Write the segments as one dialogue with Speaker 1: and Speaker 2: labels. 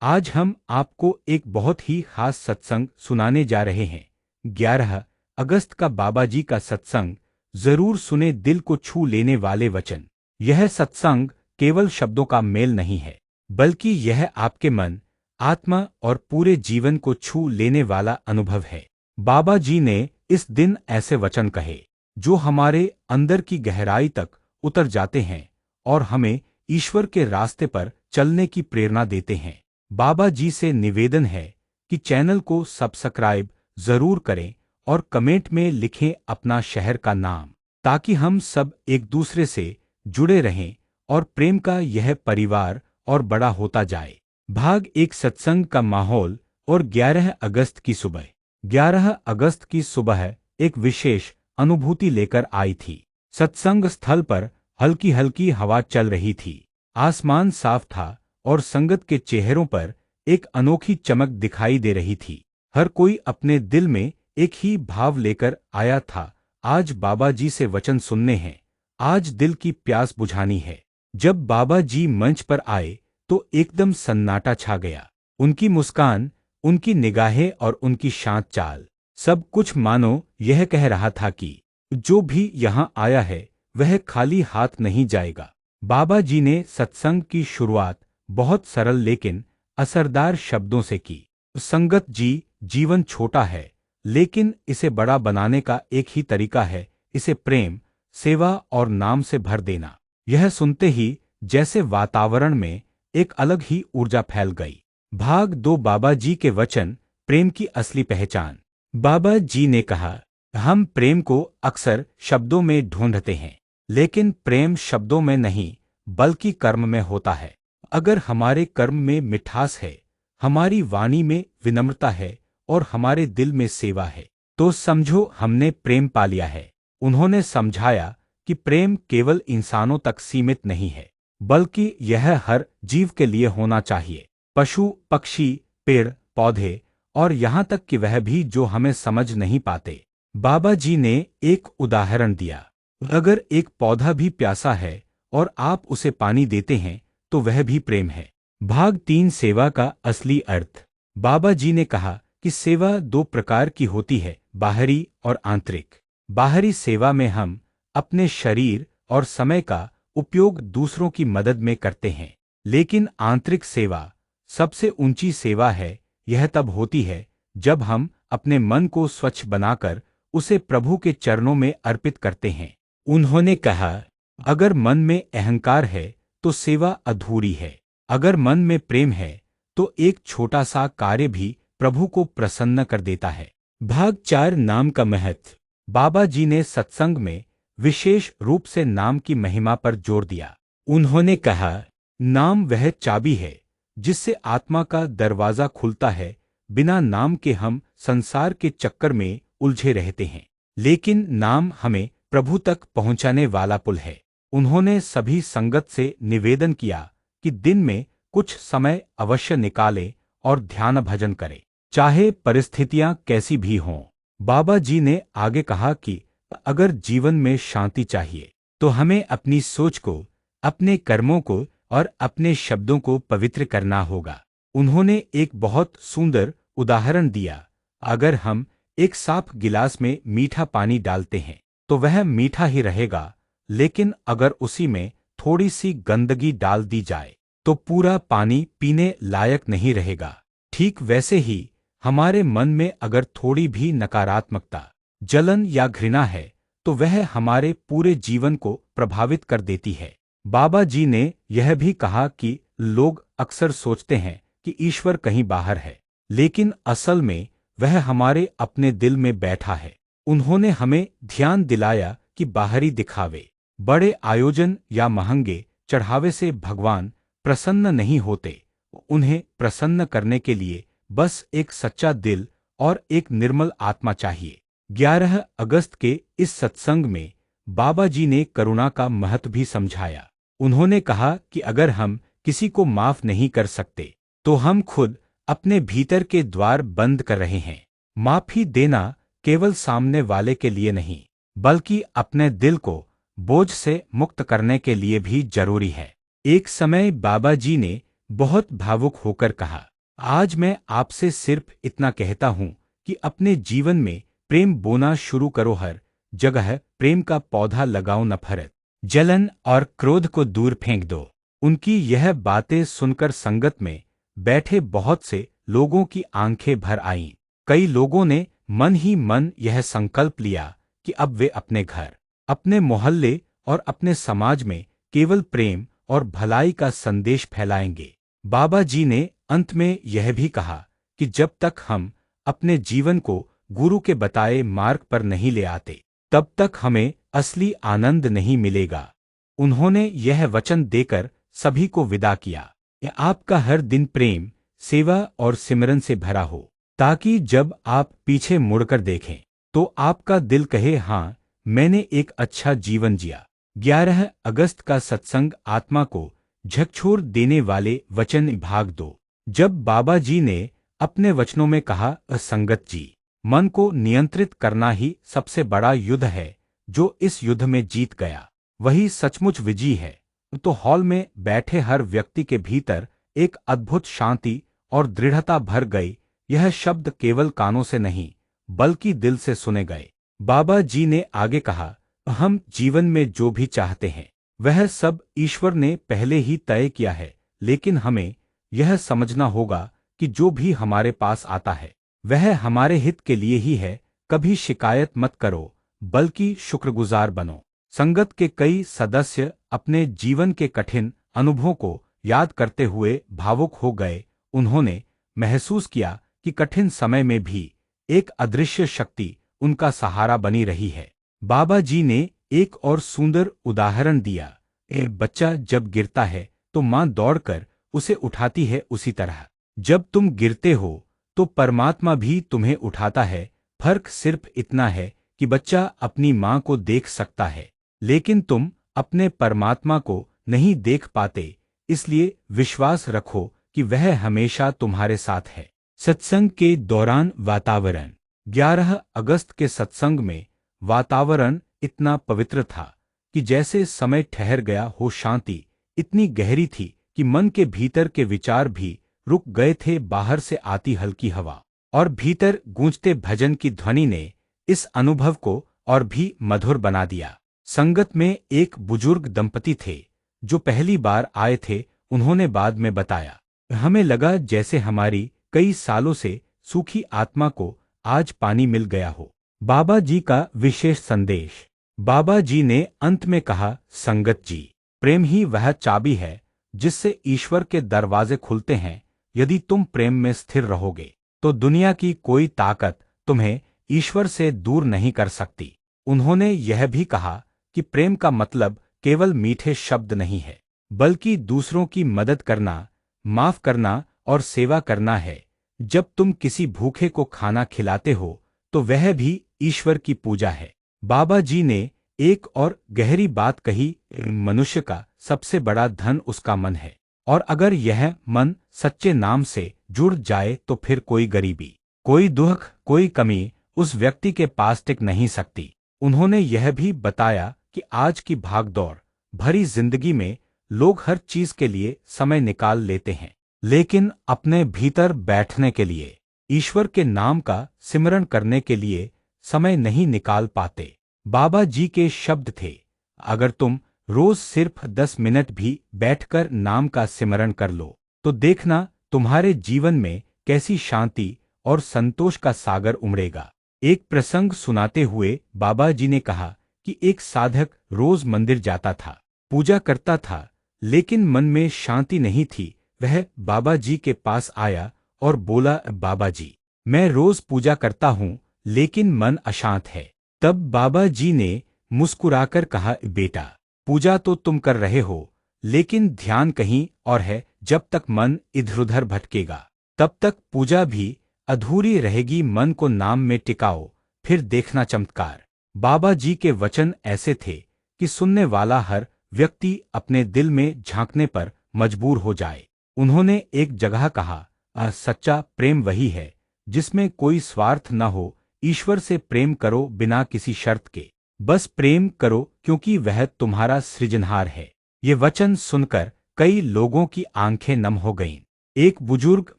Speaker 1: आज हम आपको एक बहुत ही खास सत्संग सुनाने जा रहे हैं। 11 अगस्त का बाबा जी का सत्संग। जरूर सुने दिल को छू लेने वाले वचन। यह सत्संग केवल शब्दों का मेल नहीं है, बल्कि यह आपके मन, आत्मा और पूरे जीवन को छू लेने वाला अनुभव है। बाबा जी ने इस दिन ऐसे वचन कहे जो हमारे अंदर की गहराई तक उतर जाते हैं और हमें ईश्वर के रास्ते पर चलने की प्रेरणा देते हैं। बाबा जी से निवेदन है कि चैनल को सब्सक्राइब जरूर करें और कमेंट में लिखें अपना शहर का नाम, ताकि हम सब एक दूसरे से जुड़े रहें और प्रेम का यह परिवार और बड़ा होता जाए। भाग एक सत्संग का माहौल और 11 अगस्त की सुबह। 11 अगस्त की सुबह एक विशेष अनुभूति लेकर आई थी। सत्संग स्थल पर हल्की हल्की हवा चल रही थी, आसमान साफ था और संगत के चेहरों पर एक अनोखी चमक दिखाई दे रही थी। हर कोई अपने दिल में एक ही भाव लेकर आया था, आज बाबा जी से वचन सुनने हैं, आज दिल की प्यास बुझानी है। जब बाबा जी मंच पर आए तो एकदम सन्नाटा छा गया। उनकी मुस्कान, उनकी निगाहें और उनकी शांत चाल, सब कुछ मानो यह कह रहा था कि जो भी यहाँ आया है वह खाली हाथ नहीं जाएगा। बाबा जी ने सत्संग की शुरुआत बहुत सरल लेकिन असरदार शब्दों से की। संगत जी, जीवन छोटा है, लेकिन इसे बड़ा बनाने का एक ही तरीका है, इसे प्रेम, सेवा और नाम से भर देना। यह सुनते ही जैसे वातावरण में एक अलग ही ऊर्जा फैल गई। भाग 2 बाबा जी के वचन, प्रेम की असली पहचान। बाबा जी ने कहा, हम प्रेम को अक्सर शब्दों में ढूंढते हैं, लेकिन प्रेम शब्दों में नहीं बल्कि कर्म में होता है। अगर हमारे कर्म में मिठास है, हमारी वाणी में विनम्रता है और हमारे दिल में सेवा है, तो समझो हमने प्रेम पा लिया है। उन्होंने समझाया कि प्रेम केवल इंसानों तक सीमित नहीं है, बल्कि यह हर जीव के लिए होना चाहिए। पशु, पक्षी, पेड़ पौधे और यहाँ तक कि वह भी जो हमें समझ नहीं पाते। बाबा जी ने एक उदाहरण दिया। अगर एक पौधा भी प्यासा है और आप उसे पानी देते हैं तो वह भी प्रेम है। भाग 3 सेवा का असली अर्थ। बाबा जी ने कहा कि सेवा 2 प्रकार की होती है, बाहरी और आंतरिक। बाहरी सेवा में हम अपने शरीर और समय का उपयोग दूसरों की मदद में करते हैं, लेकिन आंतरिक सेवा सबसे ऊंची सेवा है। यह तब होती है जब हम अपने मन को स्वच्छ बनाकर उसे प्रभु के चरणों में अर्पित करते हैं। उन्होंने कहा, अगर मन में अहंकार है तो सेवा अधूरी है। अगर मन में प्रेम है तो एक छोटा सा कार्य भी प्रभु को प्रसन्न कर देता है। भाग 4 नाम का महत्व। बाबा जी ने सत्संग में विशेष रूप से नाम की महिमा पर जोर दिया। उन्होंने कहा, नाम वह चाबी है जिससे आत्मा का दरवाजा खुलता है। बिना नाम के हम संसार के चक्कर में उलझे रहते हैं, लेकिन नाम हमें प्रभु तक पहुंचाने वाला पुल है। उन्होंने सभी संगत से निवेदन किया कि दिन में कुछ समय अवश्य निकालें और ध्यान भजन करें, चाहे परिस्थितियां कैसी भी हों। बाबा जी ने आगे कहा कि अगर जीवन में शांति चाहिए तो हमें अपनी सोच को, अपने कर्मों को और अपने शब्दों को पवित्र करना होगा। उन्होंने एक बहुत सुंदर उदाहरण दिया। अगर हम एक साफ गिलास में मीठा पानी डालते हैं तो वह मीठा ही रहेगा, लेकिन अगर उसी में थोड़ी सी गंदगी डाल दी जाए तो पूरा पानी पीने लायक नहीं रहेगा। ठीक वैसे ही हमारे मन में अगर थोड़ी भी नकारात्मकता, जलन या घृणा है तो वह हमारे पूरे जीवन को प्रभावित कर देती है। बाबा जी ने यह भी कहा कि लोग अक्सर सोचते हैं कि ईश्वर कहीं बाहर है, लेकिन असल में वह हमारे अपने दिल में बैठा है। उन्होंने हमें ध्यान दिलाया कि बाहरी दिखावे, बड़े आयोजन या महंगे चढ़ावे से भगवान प्रसन्न नहीं होते। उन्हें प्रसन्न करने के लिए बस एक सच्चा दिल और एक निर्मल आत्मा चाहिए। 11 अगस्त के इस सत्संग में बाबा जी ने करुणा का महत्व भी समझाया। उन्होंने कहा कि अगर हम किसी को माफ नहीं कर सकते तो हम खुद अपने भीतर के द्वार बंद कर रहे हैं। माफी देना केवल सामने वाले के लिए नहीं, बल्कि अपने दिल को बोझ से मुक्त करने के लिए भी जरूरी है। एक समय बाबा जी ने बहुत भावुक होकर कहा, आज मैं आपसे सिर्फ इतना कहता हूं कि अपने जीवन में प्रेम बोना शुरू करो, हर जगह प्रेम का पौधा लगाओ, नफरत, जलन और क्रोध को दूर फेंक दो। उनकी यह बातें सुनकर संगत में बैठे बहुत से लोगों की आंखें भर आईं। कई लोगों ने मन ही मन यह संकल्प लिया कि अब वे अपने घर, अपने मोहल्ले और अपने समाज में केवल प्रेम और भलाई का संदेश फैलाएंगे। बाबा जी ने अंत में यह भी कहा कि जब तक हम अपने जीवन को गुरु के बताए मार्ग पर नहीं ले आते, तब तक हमें असली आनंद नहीं मिलेगा। उन्होंने यह वचन देकर सभी को विदा किया कि आपका हर दिन प्रेम, सेवा और सिमरन से भरा हो, ताकि जब आप पीछे मुड़कर देखें तो आपका दिल कहे, हाँ, मैंने एक अच्छा जीवन जिया। 11 अगस्त का सत्संग आत्मा को झकझोर देने वाले वचन भाग 2। जब बाबा जी ने अपने वचनों में कहा, संगत जी, मन को नियंत्रित करना ही सबसे बड़ा युद्ध है, जो इस युद्ध में जीत गया वही सचमुच विजयी है, तो हॉल में बैठे हर व्यक्ति के भीतर एक अद्भुत शांति और दृढ़ता भर गई। यह शब्द केवल कानों से नहीं बल्कि दिल से सुने गए। बाबा जी ने आगे कहा, हम जीवन में जो भी चाहते हैं वह सब ईश्वर ने पहले ही तय किया है, लेकिन हमें यह समझना होगा कि जो भी हमारे पास आता है वह हमारे हित के लिए ही है। कभी शिकायत मत करो बल्कि शुक्रगुजार बनो। संगत के कई सदस्य अपने जीवन के कठिन अनुभवों को याद करते हुए भावुक हो गए। उन्होंने महसूस किया कि कठिन समय में भी एक अदृश्य शक्ति उनका सहारा बनी रही है। बाबा जी ने एक और सुंदर उदाहरण दिया, एक बच्चा जब गिरता है तो मां दौड़कर उसे उठाती है, उसी तरह जब तुम गिरते हो तो परमात्मा भी तुम्हें उठाता है। फर्क सिर्फ इतना है कि बच्चा अपनी मां को देख सकता है, लेकिन तुम अपने परमात्मा को नहीं देख पाते। इसलिए विश्वास रखो कि वह हमेशा तुम्हारे साथ है। सत्संग के दौरान वातावरण। 11 अगस्त के सत्संग में वातावरण इतना पवित्र था कि जैसे समय ठहर गया हो। शांति इतनी गहरी थी कि मन के भीतर के विचार भी रुक गए थे। बाहर से आती हल्की हवा और भीतर गूंजते भजन की ध्वनि ने इस अनुभव को और भी मधुर बना दिया। संगत में एक बुजुर्ग दंपति थे जो पहली बार आए थे। उन्होंने बाद में बताया, हमें लगा जैसे हमारी कई सालों से सूखी आत्मा को आज पानी मिल गया हो। बाबा जी का विशेष संदेश। बाबा जी ने अंत में कहा, संगत जी, प्रेम ही वह चाबी है जिससे ईश्वर के दरवाजे खुलते हैं। यदि तुम प्रेम में स्थिर रहोगे तो दुनिया की कोई ताकत तुम्हें ईश्वर से दूर नहीं कर सकती। उन्होंने यह भी कहा कि प्रेम का मतलब केवल मीठे शब्द नहीं है, बल्कि दूसरों की मदद करना, माफ करना और सेवा करना है। जब तुम किसी भूखे को खाना खिलाते हो तो वह भी ईश्वर की पूजा है। बाबा जी ने एक और गहरी बात कही, मनुष्य का सबसे बड़ा धन उसका मन है, और अगर यह मन सच्चे नाम से जुड़ जाए तो फिर कोई गरीबी, कोई दुख, कोई कमी उस व्यक्ति के पास टिक नहीं सकती। उन्होंने यह भी बताया कि आज की भागदौड़ भरी जिंदगी में लोग हर चीज के लिए समय निकाल लेते हैं, लेकिन अपने भीतर बैठने के लिए, ईश्वर के नाम का सिमरन करने के लिए समय नहीं निकाल पाते। बाबा जी के शब्द थे, अगर तुम रोज सिर्फ 10 मिनट भी बैठकर नाम का सिमरन कर लो तो देखना तुम्हारे जीवन में कैसी शांति और संतोष का सागर उमड़ेगा। एक प्रसंग सुनाते हुए बाबा जी ने कहा कि एक साधक रोज मंदिर जाता था, पूजा करता था, लेकिन मन में शांति नहीं थी। वह बाबा जी के पास आया और बोला, बाबा जी, मैं रोज पूजा करता हूँ लेकिन मन अशांत है। तब बाबा जी ने मुस्कुराकर कहा, बेटा, पूजा तो तुम कर रहे हो लेकिन ध्यान कहीं और है। जब तक मन इधर-उधर भटकेगा तब तक पूजा भी अधूरी रहेगी। मन को नाम में टिकाओ, फिर देखना चमत्कार। बाबा जी के वचन ऐसे थे कि सुनने वाला हर व्यक्ति अपने दिल में झांकने पर मजबूर हो जाए। उन्होंने एक जगह कहा, सच्चा प्रेम वही है जिसमें कोई स्वार्थ न हो। ईश्वर से प्रेम करो बिना किसी शर्त के, बस प्रेम करो क्योंकि वह तुम्हारा सृजनहार है। ये वचन सुनकर कई लोगों की आंखें नम हो गईं। एक बुजुर्ग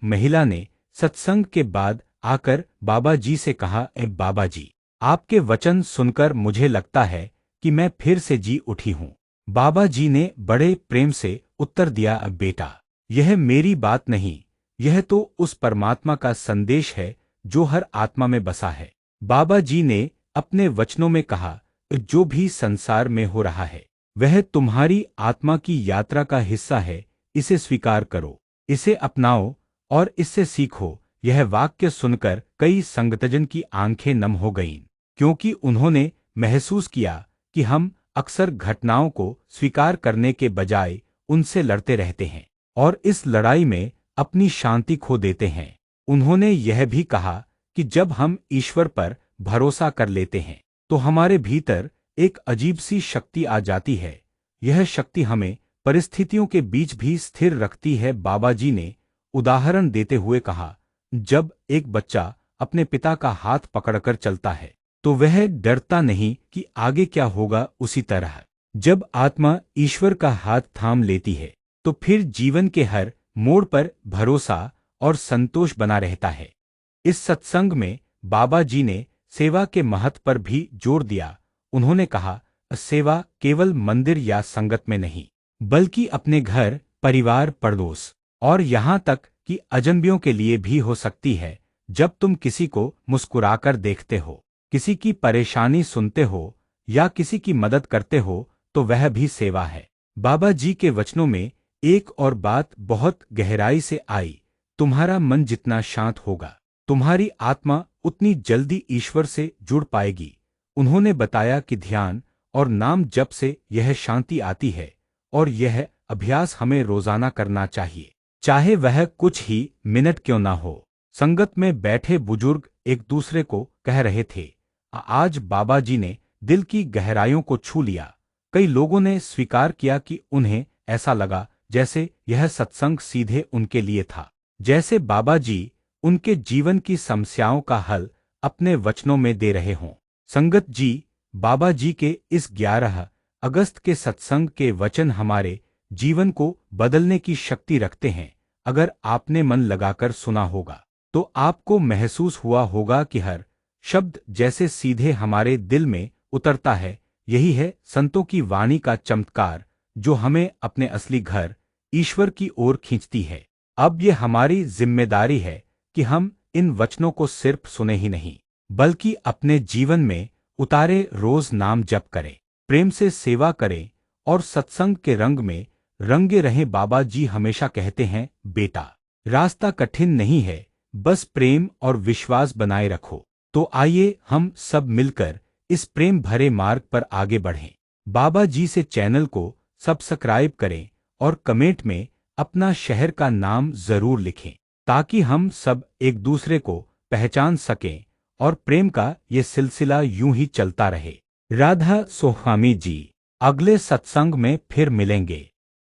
Speaker 1: महिला ने सत्संग के बाद आकर बाबा जी से कहा, ए बाबा जी, आपके वचन सुनकर मुझे लगता है कि मैं फिर से जी उठी हूँ। बाबा जी ने बड़े प्रेम से उत्तर दिया, अब बेटा, यह मेरी बात नहीं, यह तो उस परमात्मा का संदेश है जो हर आत्मा में बसा है। बाबा जी ने अपने वचनों में कहा, जो भी संसार में हो रहा है वह तुम्हारी आत्मा की यात्रा का हिस्सा है, इसे स्वीकार करो, इसे अपनाओ और इससे सीखो। यह वाक्य सुनकर कई संगतजन की आंखें नम हो गईं, क्योंकि उन्होंने महसूस किया कि हम अक्सर घटनाओं को स्वीकार करने के बजाय उनसे लड़ते रहते हैं और इस लड़ाई में अपनी शांति खो देते हैं। उन्होंने यह भी कहा कि जब हम ईश्वर पर भरोसा कर लेते हैं तो हमारे भीतर एक अजीब सी शक्ति आ जाती है। यह शक्ति हमें परिस्थितियों के बीच भी स्थिर रखती है। बाबा जी ने उदाहरण देते हुए कहा, जब एक बच्चा अपने पिता का हाथ पकड़कर चलता है तो वह डरता नहीं कि आगे क्या होगा। उसी तरह जब आत्मा ईश्वर का हाथ थाम लेती है तो फिर जीवन के हर मोड़ पर भरोसा और संतोष बना रहता है। इस सत्संग में बाबा जी ने सेवा के महत्व पर भी जोर दिया। उन्होंने कहा, सेवा केवल मंदिर या संगत में नहीं, बल्कि अपने घर, परिवार, पड़ोस और यहाँ तक कि अजनबियों के लिए भी हो सकती है। जब तुम किसी को मुस्कुराकर देखते हो, किसी की परेशानी सुनते हो या किसी की मदद करते हो तो वह भी सेवा है। बाबा जी के वचनों में एक और बात बहुत गहराई से आई, तुम्हारा मन जितना शांत होगा, तुम्हारी आत्मा उतनी जल्दी ईश्वर से जुड़ पाएगी। उन्होंने बताया कि ध्यान और नाम जप से यह शांति आती है और यह अभ्यास हमें रोजाना करना चाहिए, चाहे वह कुछ ही मिनट क्यों ना हो। संगत में बैठे बुजुर्ग एक दूसरे को कह रहे थे, आज बाबा जी ने दिल की गहराइयों को छू लिया। कई लोगों ने स्वीकार किया कि उन्हें ऐसा लगा जैसे यह सत्संग सीधे उनके लिए था, जैसे बाबा जी उनके जीवन की समस्याओं का हल अपने वचनों में दे रहे हों। संगत जी, बाबा जी के इस 11 अगस्त के सत्संग के वचन हमारे जीवन को बदलने की शक्ति रखते हैं। अगर आपने मन लगाकर सुना होगा तो आपको महसूस हुआ होगा कि हर शब्द जैसे सीधे हमारे दिल में उतरता है। यही है संतों की वाणी का चमत्कार, जो हमें अपने असली घर ईश्वर की ओर खींचती है। अब ये हमारी जिम्मेदारी है कि हम इन वचनों को सिर्फ सुने ही नहीं, बल्कि अपने जीवन में उतारे। रोज नाम जप करें, प्रेम से सेवा करें और सत्संग के रंग में रंगे रहें। बाबा जी हमेशा कहते हैं, बेटा, रास्ता कठिन नहीं है, बस प्रेम और विश्वास बनाए रखो। तो आइए हम सब मिलकर इस प्रेम भरे मार्ग पर आगे बढ़ें। बाबा जी से चैनल को सब्सक्राइब करें और कमेंट में अपना शहर का नाम जरूर लिखें, ताकि हम सब एक दूसरे को पहचान सकें और प्रेम का ये सिलसिला यूं ही चलता रहे। राधा स्वामी जी, अगले सत्संग में फिर मिलेंगे।